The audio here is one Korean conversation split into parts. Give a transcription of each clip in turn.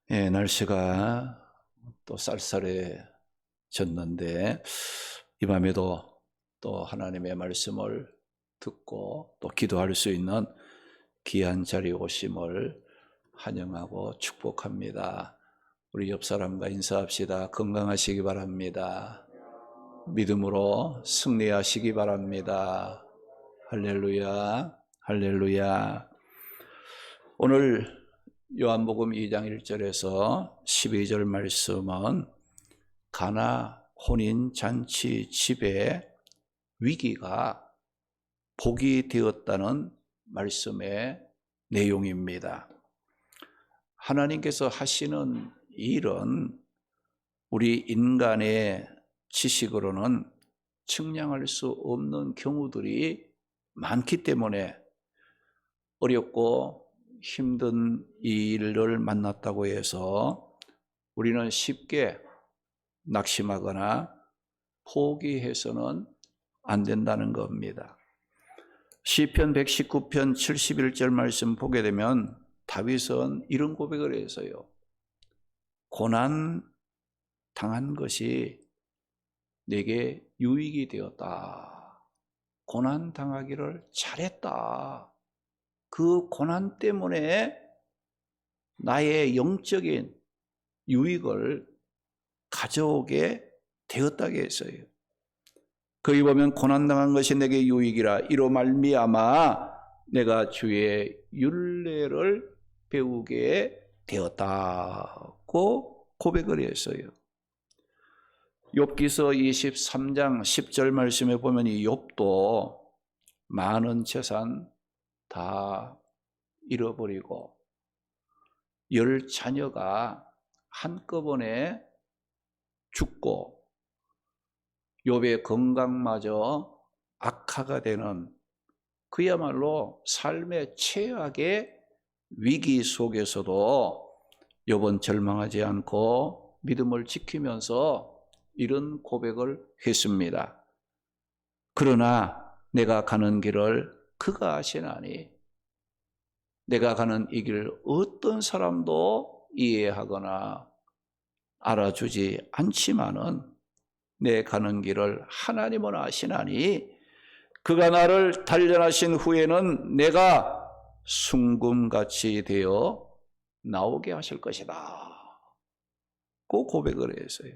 날씨가 또 쌀쌀해졌는데 이 밤에도 또 하나님의 말씀을 듣고 또 기도할 수 있는 귀한 자리에 오심을 환영하고 축복합니다. 우리 옆 사람과 인사합시다. 건강하시기 바랍니다. 믿음으로 승리하시기 바랍니다. 할렐루야, 할렐루야. 오늘 요한복음 2장 1절에서 12절 말씀은 가나 혼인잔치 집에 위기가 복이 되었다는 말씀의 내용입니다. 하나님께서 하시는 일은 우리 인간의 지식으로는 측량할 수 없는 경우들이 많기 때문에 어렵고 힘든 일을 만났다고 해서 우리는 쉽게 낙심하거나 포기해서는 안 된다는 겁니다. 시편 119편 71절 말씀 보게 되면 다윗은 이런 고백을 해서요. 고난 당한 것이 내게 유익이 되었다. 고난 당하기를 잘했다. 그 고난 때문에 나의 영적인 유익을 가져오게 되었다고 했어요. 거기 보면 고난당한 것이 내게 유익이라 이로 말미암아 내가 주의 율례를 배우게 되었다고 고백을 했어요. 욥기서 23장 10절 말씀에 보면 이 욥도 많은 재산 다 잃어버리고 10자녀가 한꺼번에 죽고 욥의 건강마저 악화가 되는 그야말로 삶의 최악의 위기 속에서도 욥은 절망하지 않고 믿음을 지키면서 이런 고백을 했습니다. 그러나 내가 가는 길을 그가 아시나니 내가 가는 이 길을 어떤 사람도 이해하거나 알아주지 않지만은 내 가는 길을 하나님은 아시나니 그가 나를 단련하신 후에는 내가 순금같이 되어 나오게 하실 것이다. 그 고백을 했어요.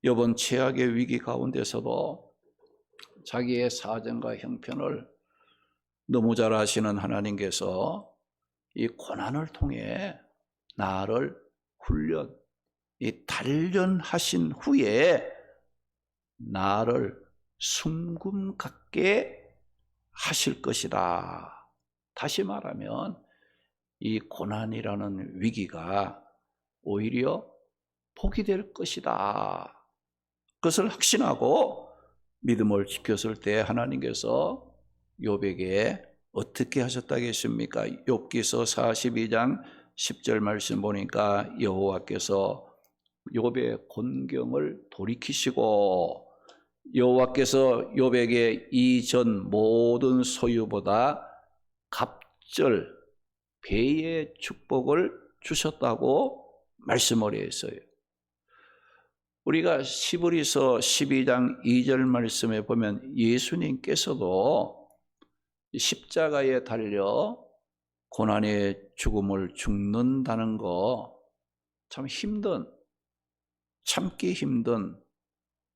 이번 최악의 위기 가운데서도 자기의 사정과 형편을 너무 잘 아시는 하나님께서 이 고난을 통해 나를 단련하신 후에 나를 순금 같게 하실 것이다. 다시 말하면 이 고난이라는 위기가 오히려 복이 될 것이다. 그것을 확신하고 믿음을 지켰을 때 하나님께서 욥에게 어떻게 하셨다겠습니까? 욥기서 42장 10절 말씀 보니까 여호와께서 욥의 곤경을 돌이키시고 여호와께서 욥에게 이전 모든 소유보다 갑절 배의 축복을 주셨다고 말씀을 했어요. 우리가 시브리서 12장 2절 말씀에 보면 예수님께서도 십자가에 달려 고난의 죽음을 죽는다는 거 참 참기 힘든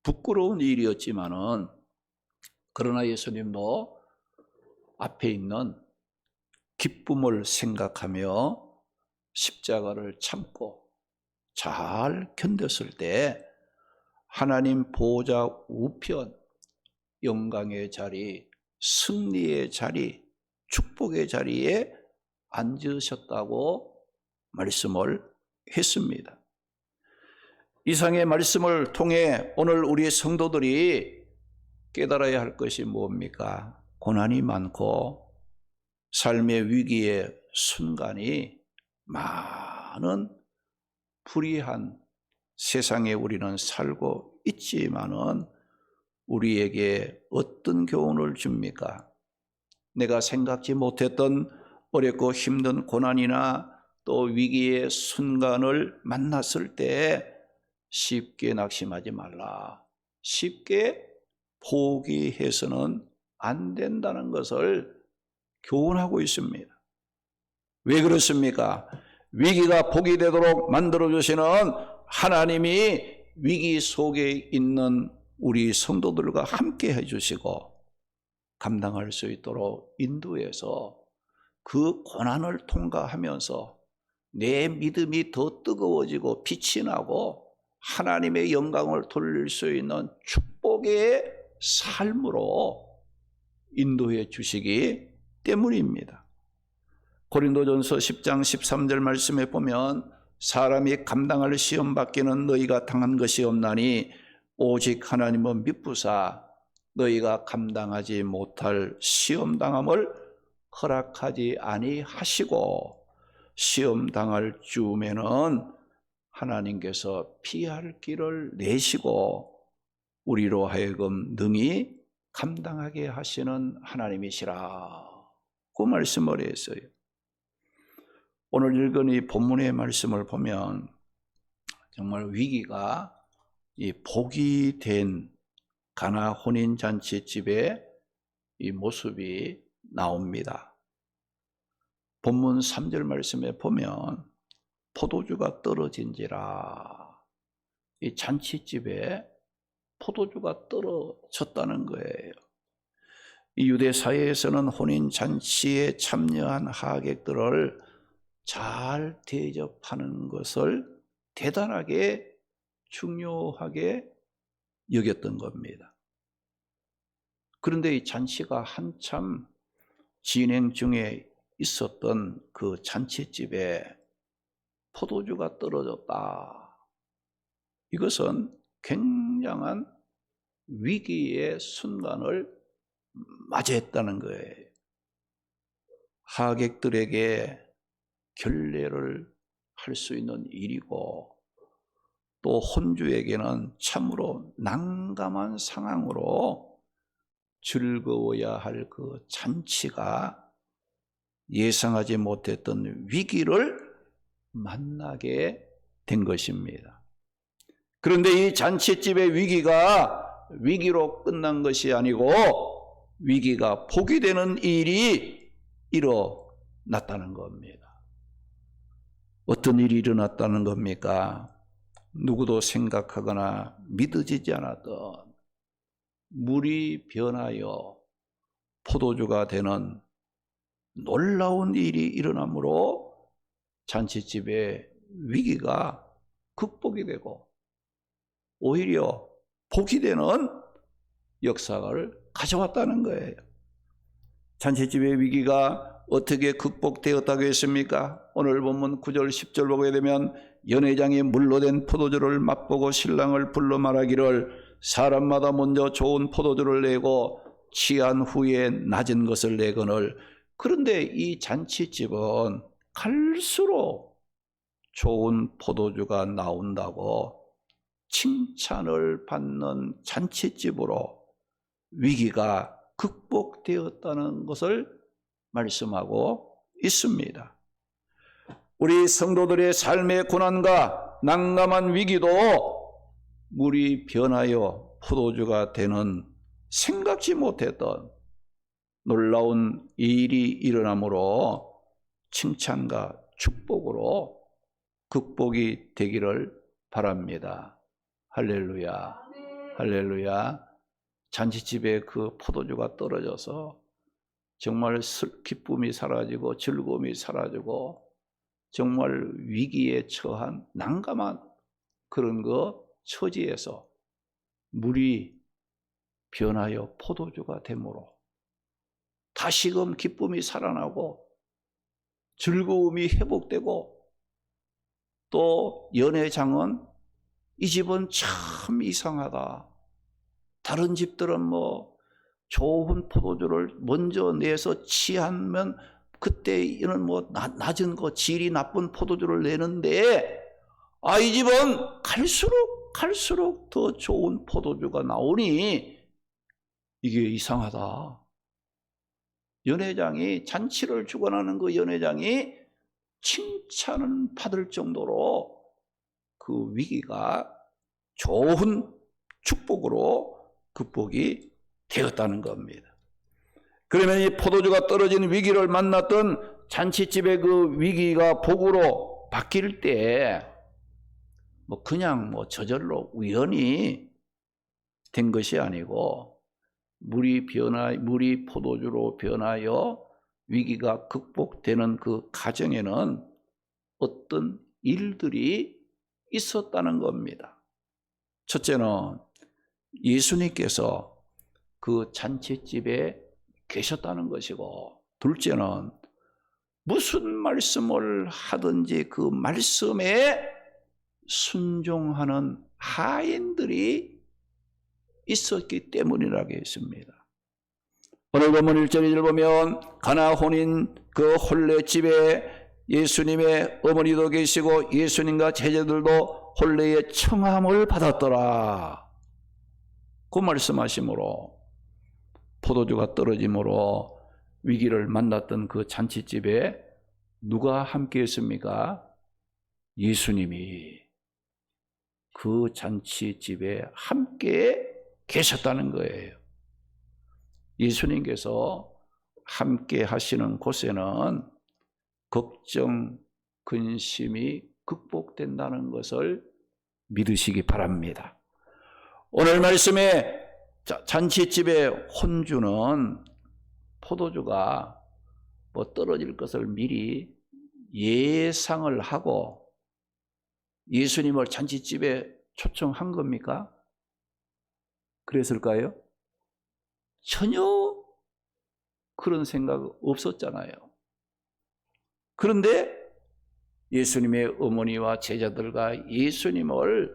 부끄러운 일이었지만은 그러나 예수님도 앞에 있는 기쁨을 생각하며 십자가를 참고 잘 견뎠을 때 하나님 보호자 우편 영광의 자리, 승리의 자리, 축복의 자리에 앉으셨다고 말씀을 했습니다. 이상의 말씀을 통해 오늘 우리 성도들이 깨달아야 할 것이 뭡니까? 고난이 많고 삶의 위기의 순간이 많은 불의한 세상에 우리는 살고 있지만은 우리에게 어떤 교훈을 줍니까? 내가 생각지 못했던 어렵고 힘든 고난이나 또 위기의 순간을 만났을 때 쉽게 낙심하지 말라. 쉽게 포기해서는 안 된다는 것을 교훈하고 있습니다. 왜 그렇습니까? 위기가 복이 되도록 만들어주시는 하나님이 위기 속에 있는 우리 성도들과 함께 해주시고 감당할 수 있도록 인도해서 그 고난을 통과하면서 내 믿음이 더 뜨거워지고 빛이 나고 하나님의 영광을 돌릴 수 있는 축복의 삶으로 인도해 주시기 때문입니다. 고린도전서 10장 13절 말씀에 보면 사람이 감당할 시험 밖에는 너희가 당한 것이 없나니 오직 하나님은 미쁘사 너희가 감당하지 못할 시험 당함을 허락하지 아니하시고 시험 당할 즈음에는 하나님께서 피할 길을 내시고 우리로 하여금 능히 감당하게 하시는 하나님이시라. 그 말씀을 했어요. 오늘 읽은 이 본문의 말씀을 보면 정말 위기가 이 복이 된 가나 혼인잔치집의 이 모습이 나옵니다. 본문 3절 말씀에 보면 포도주가 떨어진지라, 이 잔치집에 포도주가 떨어졌다는 거예요. 이 유대 사회에서는 혼인잔치에 참여한 하객들을 잘 대접하는 것을 대단하게 중요하게 여겼던 겁니다. 그런데 이 잔치가 한참 진행 중에 있었던 그 잔치집에 포도주가 떨어졌다. 이것은 굉장한 위기의 순간을 맞이했다는 거예요. 하객들에게 결례를 할 수 있는 일이고 또 혼주에게는 참으로 난감한 상황으로 즐거워야 할 그 잔치가 예상하지 못했던 위기를 만나게 된 것입니다. 그런데 이 잔치집의 위기가 위기로 끝난 것이 아니고 위기가 복이 되는 일이 일어났다는 겁니다. 어떤 일이 일어났다는 겁니까? 누구도 생각하거나 믿어지지 않았던 물이 변하여 포도주가 되는 놀라운 일이 일어나므로 잔치집의 위기가 극복이 되고 오히려 복이 되는 역사를 가져왔다는 거예요. 잔치집의 위기가 어떻게 극복되었다고 했습니까? 오늘 본문 9절 10절 보게 되면 연회장이 물로 된 포도주를 맛보고 신랑을 불러 말하기를 사람마다 먼저 좋은 포도주를 내고 취한 후에 낮은 것을 내거늘. 그런데 이 잔치집은 갈수록 좋은 포도주가 나온다고 칭찬을 받는 잔치집으로 위기가 극복되었다는 것을 말씀하고 있습니다. 우리 성도들의 삶의 고난과 난감한 위기도 물이 변하여 포도주가 되는 생각지 못했던 놀라운 일이 일어나므로 칭찬과 축복으로 극복이 되기를 바랍니다. 할렐루야, 할렐루야. 잔치집에 그 포도주가 떨어져서 정말 기쁨이 사라지고 즐거움이 사라지고 정말 위기에 처한 난감한 그런 처지에서 물이 변하여 포도주가 되므로 다시금 기쁨이 살아나고 즐거움이 회복되고 또 연회장은 이 집은 참 이상하다. 다른 집들은 좋은 포도주를 먼저 내서 취하면 그때는 낮은 질이 나쁜 포도주를 내는데 이 집은 갈수록 더 좋은 포도주가 나오니 이게 이상하다. 연회장이 잔치를 주관하는 그 연회장이 칭찬을 받을 정도로 그 위기가 좋은 축복으로 극복이 되었다는 겁니다. 그러면 이 포도주가 떨어진 위기를 만났던 잔치집의 그 위기가 복으로 바뀔 때 그냥 저절로 우연히 된 것이 아니고 물이 포도주로 변하여 위기가 극복되는 그 과정에는 어떤 일들이 있었다는 겁니다. 첫째는 예수님께서 그 잔치집에 계셨다는 것이고, 둘째는 무슨 말씀을 하든지 그 말씀에 순종하는 하인들이 있었기 때문이라고 했습니다. 오늘 본문 1절 2절 보면 가나 혼인 그 혼례집에 예수님의 어머니도 계시고 예수님과 제자들도 혼례의 청함을 받았더라. 그 말씀하심으로 포도주가 떨어짐으로 위기를 만났던 그 잔치집에 누가 함께 했습니까? 예수님이 그 잔치집에 함께 계셨다는 거예요. 예수님께서 함께 하시는 곳에는 걱정, 근심이 극복된다는 것을 믿으시기 바랍니다. 오늘 말씀에 잔치집의 혼주는 포도주가 떨어질 것을 미리 예상을 하고 예수님을 잔치집에 초청한 겁니까? 그랬을까요? 전혀 그런 생각 없었잖아요. 그런데 예수님의 어머니와 제자들과 예수님을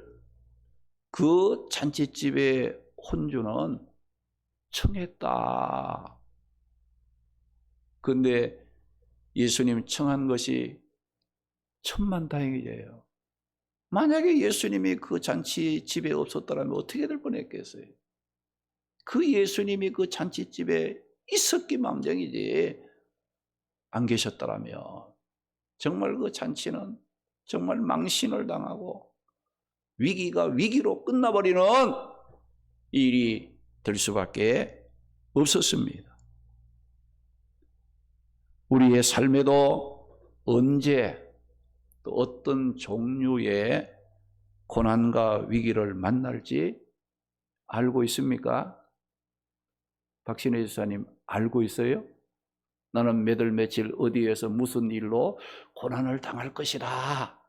그 잔치집의 혼주는 청했다. 그런데 예수님 청한 것이 천만다행이에요. 만약에 예수님이 그 잔치집에 없었더라면 어떻게 될 뻔했겠어요? 그 예수님이 그 잔치집에 있었기 망정이지 안 계셨더라면 정말 그 잔치는 정말 망신을 당하고 위기가 위기로 끝나버리는 일이 될 수밖에 없었습니다. 우리의 삶에도 언제 또 어떤 종류의 고난과 위기를 만날지 알고 있습니까? 박신혜 지사님 알고 있어요? 나는 몇 월 며칠 어디에서 무슨 일로 고난을 당할 것이다.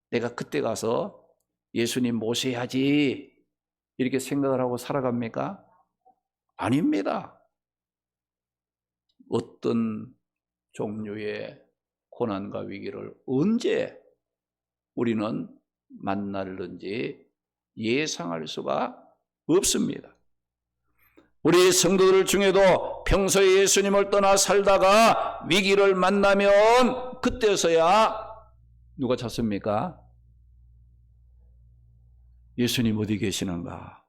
내가 그때 가서 예수님 모셔야지 이렇게 생각을 하고 살아갑니까? 아닙니다. 어떤 종류의 고난과 위기를 언제 우리는 만날는지 예상할 수가 없습니다. 우리 성도들 중에도 평소에 예수님을 떠나 살다가 위기를 만나면 그때서야 누가 찾습니까? 예수님 어디 계시는가?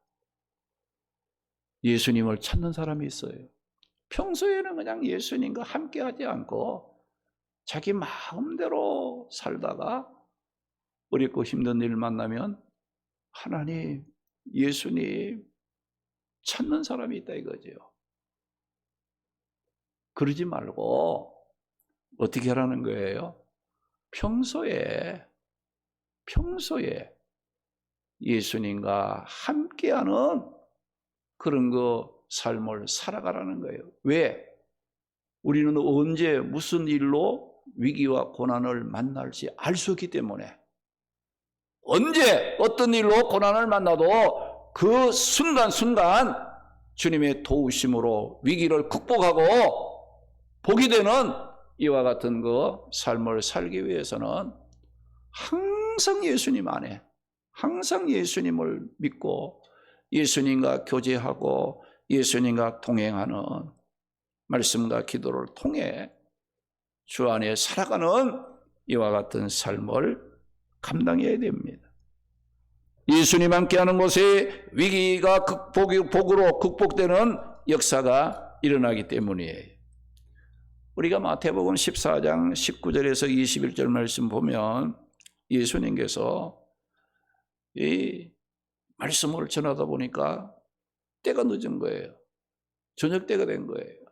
예수님을 찾는 사람이 있어요. 평소에는 그냥 예수님과 함께하지 않고 자기 마음대로 살다가 어렵고 힘든 일 만나면 하나님, 예수님 찾는 사람이 있다 이거죠. 그러지 말고 어떻게 하라는 거예요? 평소에 예수님과 함께하는 그런 삶을 살아가라는 거예요. 왜? 우리는 언제 무슨 일로 위기와 고난을 만날지 알 수 없기 때문에 언제 어떤 일로 고난을 만나도 그 순간순간 주님의 도우심으로 위기를 극복하고 복이 되는 이와 같은 삶을 살기 위해서는 항상 예수님 안에 항상 예수님을 믿고 예수님과 교제하고 예수님과 동행하는 말씀과 기도를 통해 주 안에 살아가는 이와 같은 삶을 감당해야 됩니다. 예수님 함께하는 곳에 위기가 복으로 극복되는 역사가 일어나기 때문이에요. 우리가 마태복음 14장 19절에서 21절 말씀 보면 예수님께서 이 말씀을 전하다 보니까 때가 늦은 거예요. 저녁 때가 된 거예요.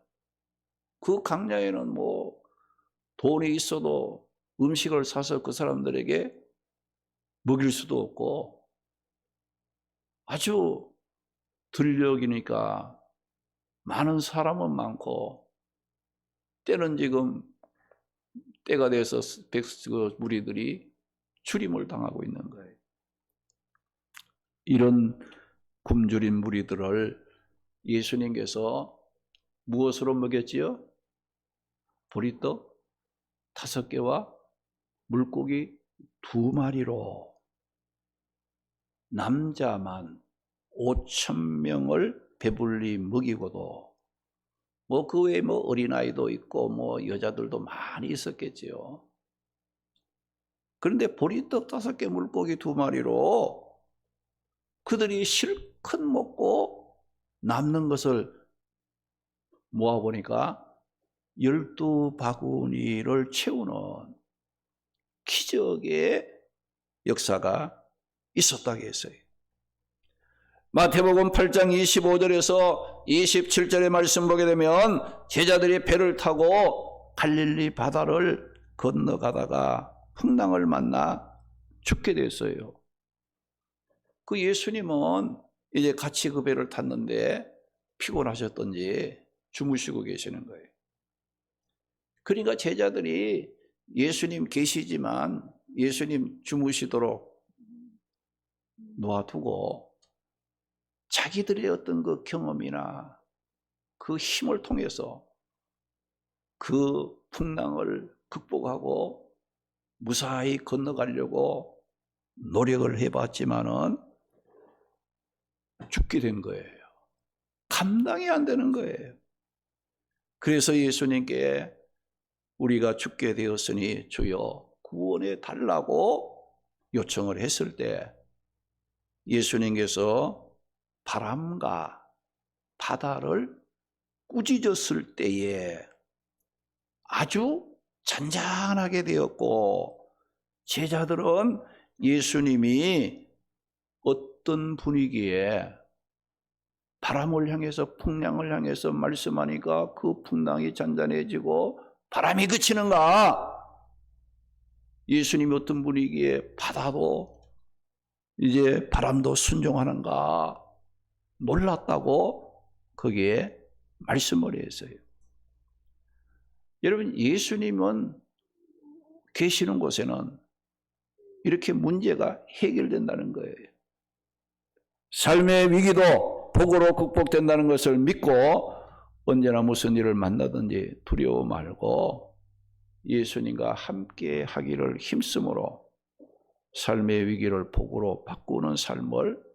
그 강야에는 뭐 돈이 있어도 음식을 사서 그 사람들에게 먹일 수도 없고 아주 들녘이니까 많은 사람은 많고 때는 지금 때가 돼서 무리들이 출임을 당하고 있는 거예요. 이런 굶주린 무리들을 예수님께서 무엇으로 먹였지요? 보리떡 5개와 물고기 2마리로 남자만 5,000명을 배불리 먹이고도 뭐 그 외에 뭐 어린아이도 있고 뭐 여자들도 많이 있었겠지요. 그런데 보리떡 5개 물고기 2마리로 그들이 실컷 먹고 남는 것을 모아보니까 12바구니를 채우는 기적의 역사가 있었다고 했어요. 마태복음 8장 25절에서 27절의 말씀 보게 되면 제자들이 배를 타고 갈릴리 바다를 건너가다가 풍랑을 만나 죽게 됐어요. 그 예수님은 이제 같이 그 배를 탔는데 피곤하셨던지 주무시고 계시는 거예요. 그러니까 제자들이 예수님 계시지만 예수님 주무시도록 놓아두고 자기들의 어떤 그 경험이나 그 힘을 통해서 그 풍랑을 극복하고 무사히 건너가려고 노력을 해봤지만은 죽게 된 거예요. 감당이 안 되는 거예요. 그래서 예수님께 우리가 죽게 되었으니 주여 구원해 달라고 요청을 했을 때 예수님께서 바람과 바다를 꾸짖었을 때에 아주 잔잔하게 되었고 제자들은 예수님이 어떤 분위기에 바람을 향해서 풍랑을 향해서 말씀하니까 그 풍랑이 잔잔해지고 바람이 그치는가? 예수님이 어떤 분위기에 바다도 이제 바람도 순종하는가? 놀랐다고 거기에 말씀을 했어요. 여러분 예수님은 계시는 곳에는 이렇게 문제가 해결된다는 거예요. 삶의 위기도 복으로 극복된다는 것을 믿고 언제나 무슨 일을 만나든지 두려워 말고 예수님과 함께 하기를 힘쓰므로 삶의 위기를 복으로 바꾸는 삶을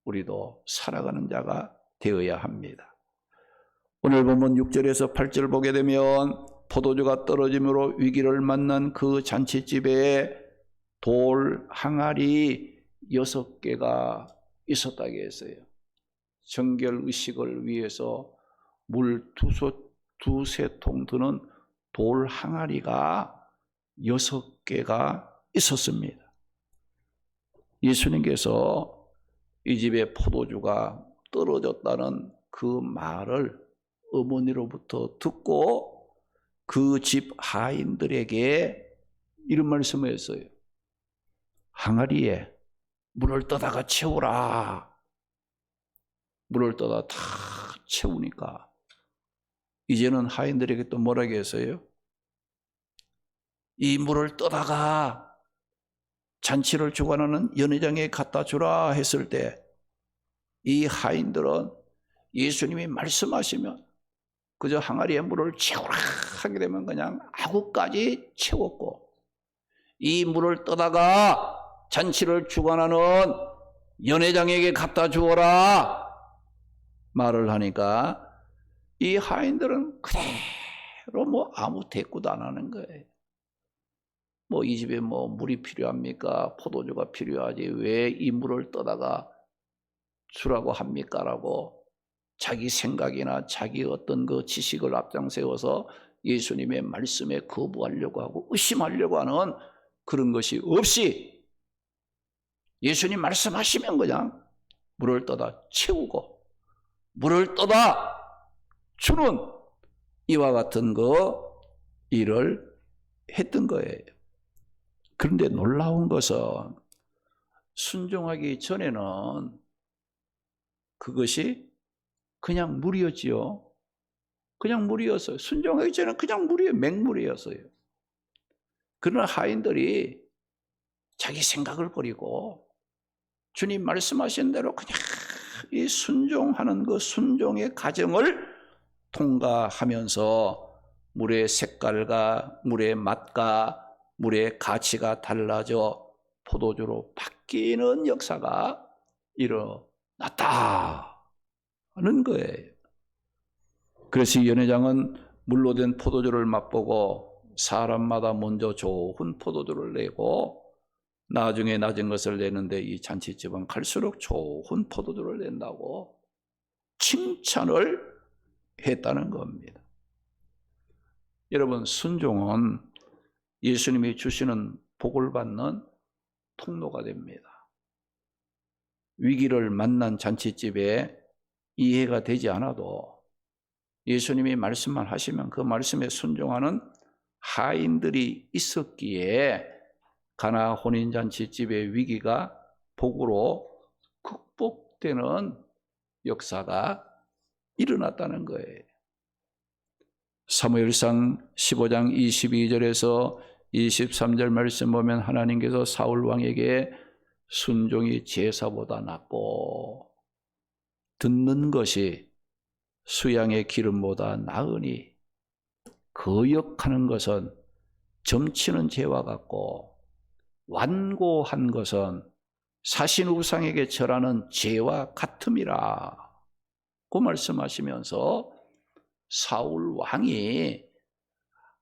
우리도 살아가는 자가 되어야 합니다. 오늘 본문 6절에서 8절 보게 되면 포도주가 떨어짐으로 위기를 만난 그 잔치집에 돌 항아리 6개가 있었다고 했어요. 정결 의식을 위해서 물 두세 통 드는 돌 항아리가 6개가 있었습니다. 예수님께서 이 집에 포도주가 떨어졌다는 그 말을 어머니로부터 듣고 그 집 하인들에게 이런 말씀을 했어요. 항아리에 물을 떠다가 채우라. 물을 떠다 다 채우니까 이제는 하인들에게 또 뭐라고 했어요? 이 물을 떠다가 잔치를 주관하는 연회장에 갖다 주라 했을 때 이 하인들은 예수님이 말씀하시면 그저 항아리에 물을 채우라 하게 되면 그냥 아구까지 채웠고 이 물을 떠다가 잔치를 주관하는 연회장에게 갖다 주어라 말을 하니까 이 하인들은 그대로 뭐 아무 대꾸도 안 하는 거예요. 뭐 이 집에 뭐 물이 필요합니까? 포도주가 필요하지 왜 이 물을 떠다가 주라고 합니까? 라고 자기 생각이나 자기 어떤 그 지식을 앞장 세워서 예수님의 말씀에 거부하려고 하고 의심하려고 하는 그런 것이 없이 예수님 말씀하시면 그냥 물을 떠다 채우고 물을 떠다 주는 이와 같은 일을 했던 거예요. 그런데 놀라운 것은 순종하기 전에는 그것이 그냥 물이었지요. 그냥 물이었어요. 순종하기 전에는 그냥 물이에요. 맹물이었어요. 그러나 하인들이 자기 생각을 버리고 주님 말씀하신 대로 그냥 이 순종하는 그 순종의 과정을 통과하면서 물의 색깔과 물의 맛과 물의 가치가 달라져 포도주로 바뀌는 역사가 일어났다는 거예요. 그래서 연회장은 물로 된 포도주를 맛보고 사람마다 먼저 좋은 포도주를 내고 나중에 낮은 것을 내는데 이 잔치집은 갈수록 좋은 포도주를 낸다고 칭찬을 했다는 겁니다. 여러분, 순종은 예수님이 주시는 복을 받는 통로가 됩니다. 위기를 만난 잔치집에 이해가 되지 않아도 예수님이 말씀만 하시면 그 말씀에 순종하는 하인들이 있었기에 가나 혼인잔치집의 위기가 복으로 극복되는 역사가 일어났다는 거예요. 사무엘상 15장 22절에서 23절 말씀 보면 하나님께서 사울 왕에게 순종이 제사보다 낫고 듣는 것이 수양의 기름보다 나으니 거역하는 것은 점치는 죄와 같고 완고한 것은 사신 우상에게 절하는 죄와 같음이라 고 말씀하시면서 사울 왕이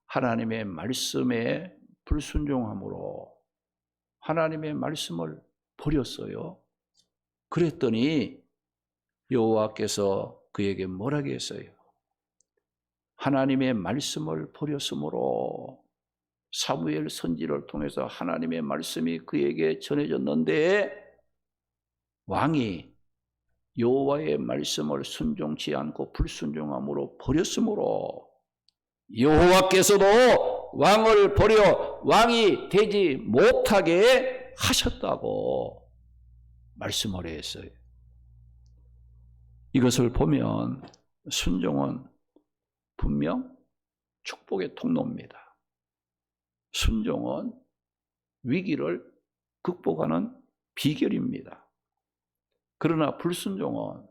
하나님의 말씀에 불순종함으로 하나님의 말씀을 버렸어요. 그랬더니 여호와께서 그에게 뭐라고 했어요? 하나님의 말씀을 버렸으므로 사무엘 선지를 통해서 하나님의 말씀이 그에게 전해졌는데 왕이 여호와의 말씀을 순종치 않고 불순종함으로 버렸으므로 여호와께서도 왕을 버려 왕이 되지 못하게 하셨다고 말씀을 했어요. 이것을 보면 순종은 분명 축복의 통로입니다. 순종은 위기를 극복하는 비결입니다. 그러나 불순종은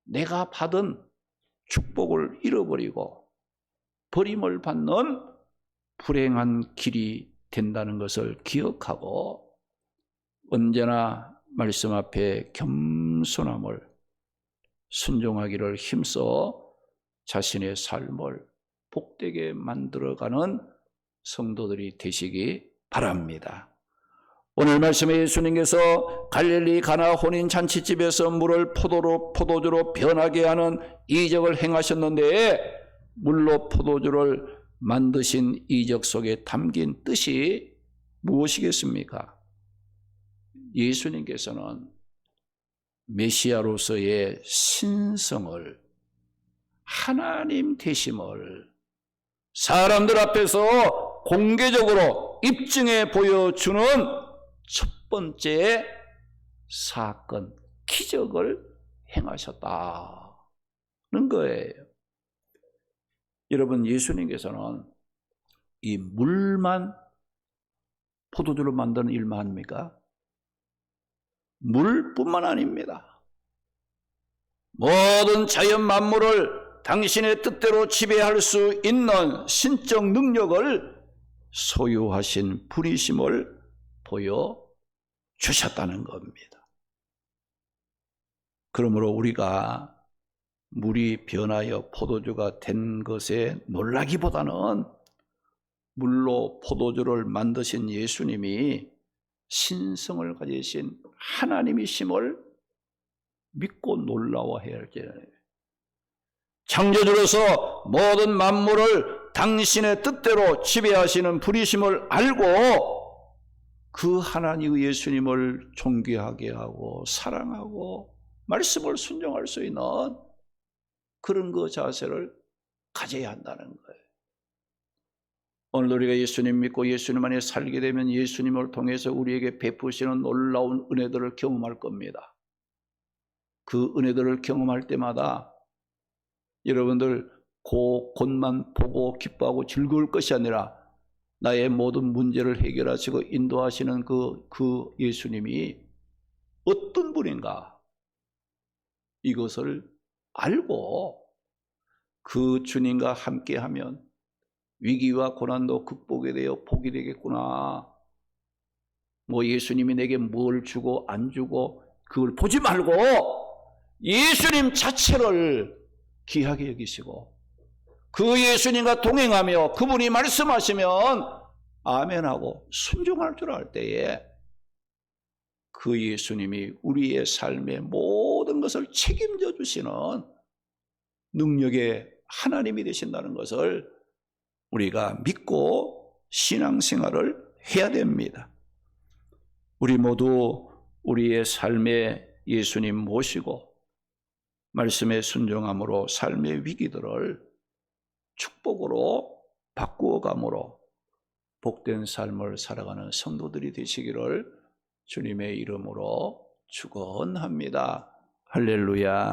내가 받은 축복을 잃어버리고 버림을 받는 불행한 길이 된다는 것을 기억하고 언제나 말씀 앞에 겸손함을 순종하기를 힘써 자신의 삶을 복되게 만들어가는 성도들이 되시기 바랍니다. 오늘 말씀에 예수님께서 갈릴리 가나 혼인 잔치집에서 물을 포도주로 변하게 하는 이적을 행하셨는데 물로 포도주를 만드신 이적 속에 담긴 뜻이 무엇이겠습니까? 예수님께서는 메시아로서의 신성을 하나님 되심을 사람들 앞에서 공개적으로 입증해 보여주는 첫 번째 사건, 기적을 행하셨다는 거예요. 여러분, 예수님께서는 이 물만 포도주로 만드는 일만 합니까? 물뿐만 아닙니다. 모든 자연 만물을 당신의 뜻대로 지배할 수 있는 신적 능력을 소유하신 분이심을 보여주셨다는 겁니다. 그러므로 우리가 물이 변하여 포도주가 된 것에 놀라기보다는 물로 포도주를 만드신 예수님이 신성을 가지신 하나님이심을 믿고 놀라워해야 할지라요. 창조주로서 모든 만물을 당신의 뜻대로 지배하시는 분이심을 알고 그 하나님 예수님을 존귀하게 하고 사랑하고 말씀을 순종할 수 있는 그런 그 자세를 가져야 한다는 거예요. 오늘 우리가 예수님 믿고 예수님 안에 살게 되면 예수님을 통해서 우리에게 베푸시는 놀라운 은혜들을 경험할 겁니다. 그 은혜들을 경험할 때마다 여러분들 곧만 보고 기뻐하고 즐거울 것이 아니라 나의 모든 문제를 해결하시고 인도하시는 그 예수님이 어떤 분인가 이것을 알고 그 주님과 함께하면 위기와 고난도 극복에 되어 복이 되겠구나. 뭐 예수님이 내게 뭘 주고 안 주고 그걸 보지 말고 예수님 자체를 귀하게 여기시고 그 예수님과 동행하며 그분이 말씀하시면 아멘하고 순종할 줄 알 때에 그 예수님이 우리의 삶의 모든 것을 책임져 주시는 능력의 하나님이 되신다는 것을 우리가 믿고 신앙생활을 해야 됩니다. 우리 모두 우리의 삶에 예수님 모시고 말씀에 순종함으로 삶의 위기들을 축복으로 바꾸어감으로 복된 삶을 살아가는 성도들이 되시기를 주님의 이름으로 축원합니다. 할렐루야.